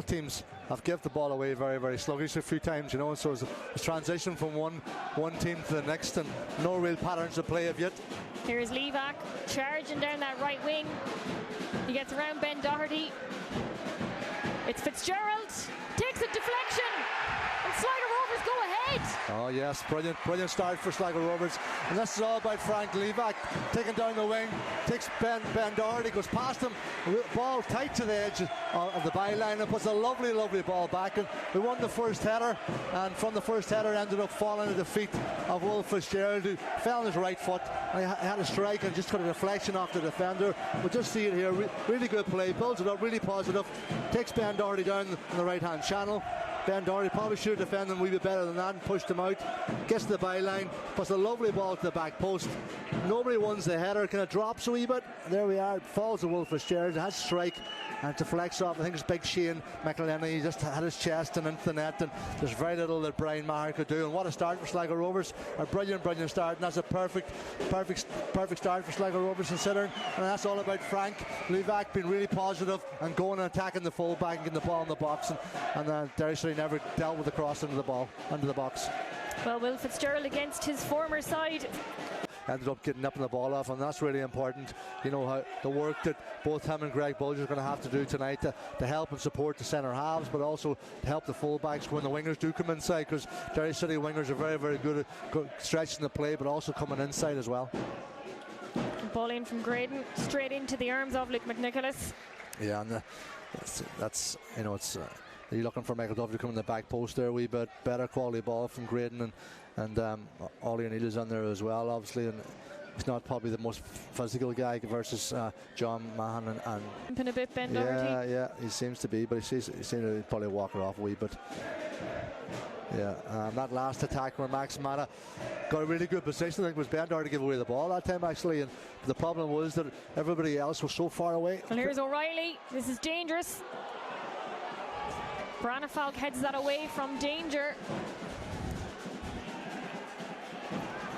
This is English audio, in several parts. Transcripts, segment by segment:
Teams have given the ball away very, very sluggish a few times, you know, and so it's transition from one team to the next, and no real patterns of play of yet. Here's Levac charging down that right wing. He gets around Ben Doherty. It's Fitzgerald, takes a deflection, and Sligo Rovers go ahead. Oh yes, brilliant start for Sligo Rovers, and this is all about Frank Levac taking down the wing, takes Ben Doherty, goes past him, ball tight to the edge of the byline, and puts a lovely ball back, and we won the first header, and from the first header ended up falling at the feet of Will Fitzgerald, who fell on his right foot, and he had a strike and just got a deflection off the defender. We'll just see it here, really good play, builds it up, really positive, takes Ben Doherty down in the right hand channel. Ben Doherty probably should have defended him a wee bit better than that and pushed him out. Gets to the byline, puts a lovely ball to the back post. Nobody wins the header, kind of drops a wee bit. There we are, falls to Will Fitzgerald, has strike and deflects off. I think it's big Shane McElhenney. He just had his chest and into the net, and there's very little that Brian Maher could do. And what a start for Sligo Rovers. A brilliant start, and that's a perfect start for Sligo Rovers considering. And that's all about Frank Levac being really positive and going and attacking the fullback and getting the ball in the box. And Derry City never dealt with the cross into the box. Well, Will Fitzgerald against his former side ended up getting nipping the ball off, and that's really important. You know, how the work that both him and Greg Bulger are going to have to do tonight to help and support the centre halves, but also to help the fullbacks when the wingers do come inside, because Derry City wingers are very, very good at stretching the play, but also coming inside as well. Ball in from Graydon, straight into the arms of Luke McNicholas. Yeah, and that's you know, it's you're looking for Michael Duffy to come in the back post there a wee bit. Better quality ball from Graydon, and Ollie O'Neill's on there as well, obviously, and he's not probably the most physical guy versus John Mahan and a bit Ben Doherty. Yeah, he seems to be, but he seems to probably walk it off a wee bit. Yeah, that last attack where Max Mata got a really good position. I think it was Ben Doherty to give away the ball that time actually, and the problem was that everybody else was so far away. And here's O'Reilly. This is dangerous. Branafalk heads that away from danger.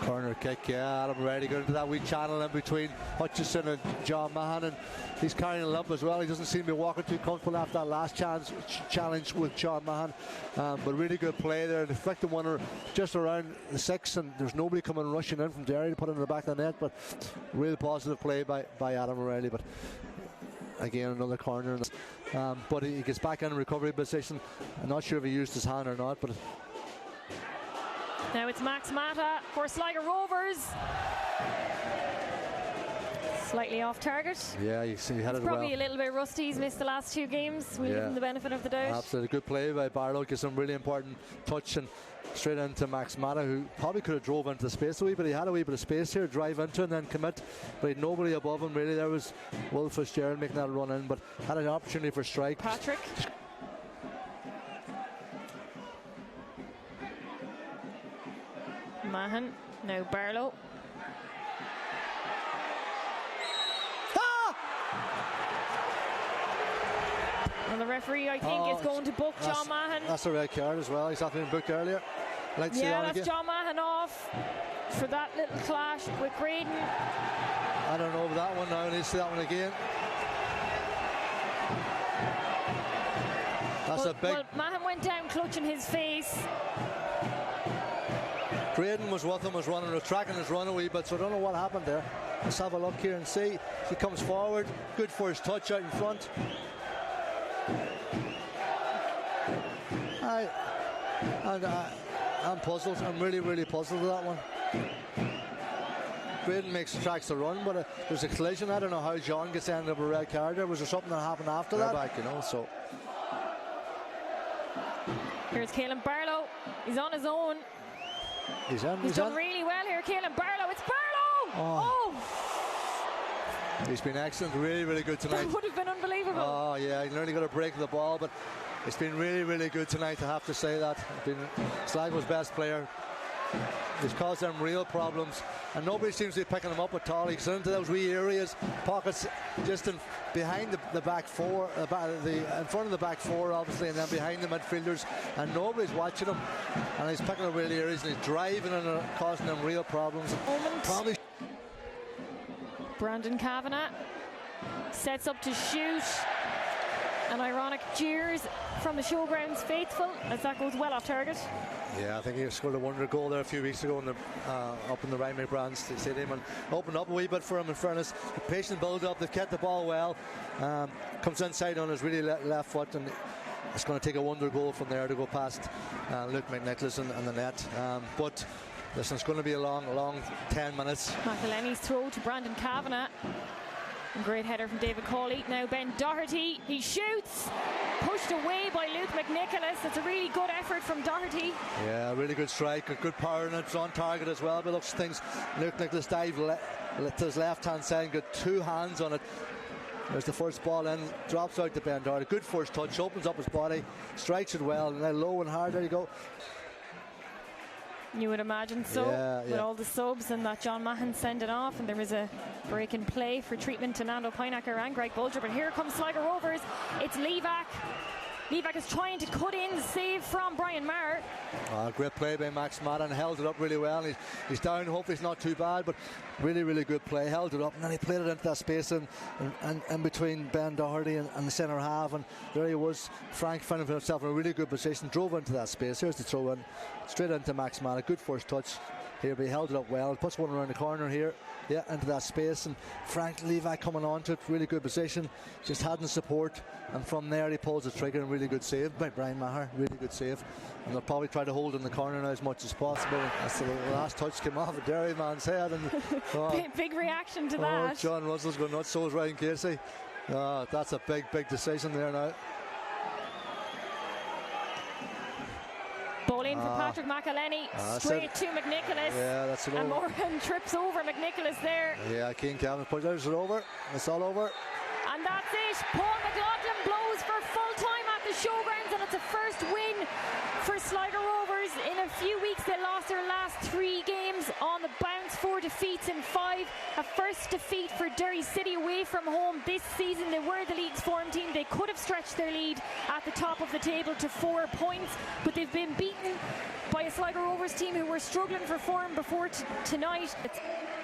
Corner kick, yeah, Adam Reddy got into that wee channel in between Hutchison and John Mahan, and he's carrying a lump as well. He doesn't seem to be walking too comfortable after that last challenge with John Mahan, but really good play there. The deflected one just around the 6, and there's nobody coming rushing in from Derry to put it in the back of the net, but real positive play by Adam O'Reilly. But again, another corner, but he gets back in recovery position. I'm not sure if he used his hand or not, but now it's Max Mata for Sligo Rovers. Slightly off target. Yeah, he had it probably well. A little bit rusty. He's missed the last 2 games. We'll give him the benefit of the doubt. Absolutely, good play by Barlow. Gets some really important touch and straight into Max Mata, who probably could have drove into the space a wee bit. He had a wee bit of space here, drive into and then commit, but he had nobody above him really. There was Will Fitzgerald making that run in, but had an opportunity for strike. Patrick. Mahan, now Barlow. And the referee, I think, is going to book John Mahan. That's a red card as well. He's not been booked earlier. That's John Mahan off for that little clash with Graydon. I don't know about that one now. I need to see that one again. Well, Mahan went down clutching his face. Graydon was with him, was tracking his run a wee bit, so I don't know what happened there. Let's have a look here and see. He comes forward, good for his touch out in front. I'm puzzled. I'm really puzzled with that one. Graydon tracks the run, but there's a collision. I don't know how John gets ended up a red card there. Was there something that happened after that? Back, you know, so. Here's Caelan Barlow. He's on his own. He's done really well here, Caelan Barlow. It's Barlow! Oh! He's been excellent, really good tonight. That would have been unbelievable. Oh yeah, he nearly got a break of the ball, but it's been really good tonight, I have to say that. Been Sligo's best player. He's caused them real problems, and nobody seems to be picking him up at all. He's into those wee areas, pockets just behind the back four, in front of the back four, obviously, and then behind the midfielders, and nobody's watching him. And he's picking up real areas, and he's driving and causing them real problems. Brandon Kavanagh sets up to shoot. An ironic jeers from the Showgrounds faithful as that goes well off target. Yeah, I think he scored a wonder goal there a few weeks ago up in the Ryan McBride Stadium and opened up a wee bit for him. In fairness, the patient build up, they've kept the ball well, comes inside on his really left foot, and it's going to take a wonder goal from there to go past Luke McNicholas and the net. But listen, it's going to be a long 10 minutes. McElhenney's throw to Brandon Kavanagh. Great header from David Cawley. Now Ben Doherty, he shoots, pushed away by Luke McNicholas. It's a really good effort from Doherty. Yeah, really good strike, a good power, and it's on target as well. But looks things, Luke McNicholas dived to his left hand side, got two hands on it. There's the first ball in, drops out to Ben Doherty. Good first touch, opens up his body, strikes it well, and then low and hard. There you go. You would imagine so, with all the subs and that John Mahon sending off, and there was a break in play for treatment to Nando Pinacker and Greg Bulger. But here comes Sligo Rovers. It's Levac. Levac is trying to cut in, save from Brian Maher. Great play by Max Madden, held it up really well. He's down, hopefully it's not too bad, but really good play. Held it up and then he played it into that space in between Ben Doherty and the centre half, and there he was. Frank found himself in a really good position, drove into that space. Here's the throw in, straight into Max Madden. Good first touch here, but he held it up well. Puts one around the corner here, into that space, and Frank Levac coming on to it. Really good position, just hadn't support, and from there he pulls the trigger, and really good save by Brian Maher. Really good save, and they'll probably try to hold in the corner now as much as possible. That's the last touch came off a Derry man's head, and big reaction to that. John Russell's going nuts, so is Ryan Casey. That's a big decision there now. Ball in for Patrick McElhenney, straight to McNicholas. Yeah, that's it. And Morgan trips over McNicholas there. Yeah, Keane Calvin puts it over. It's all over. And that's it. Paul McLaughlin blows for full time at the Showgrounds, and it's a first win for Sligo Rovers. In a few weeks, they lost their last 3 games on the bounce, 4 defeats in 5. A first defeat for Derry City away from home this season. They were the league's form team. They could have stretched their lead at the top of the table to 4 points, but they've been beaten by a Sligo Rovers team who were struggling for form before tonight. It's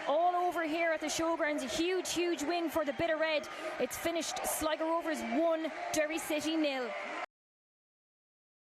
all over here at the Showgrounds. A huge win for the Bitter Red. It's finished Sligo Rovers 1, Derry City 0.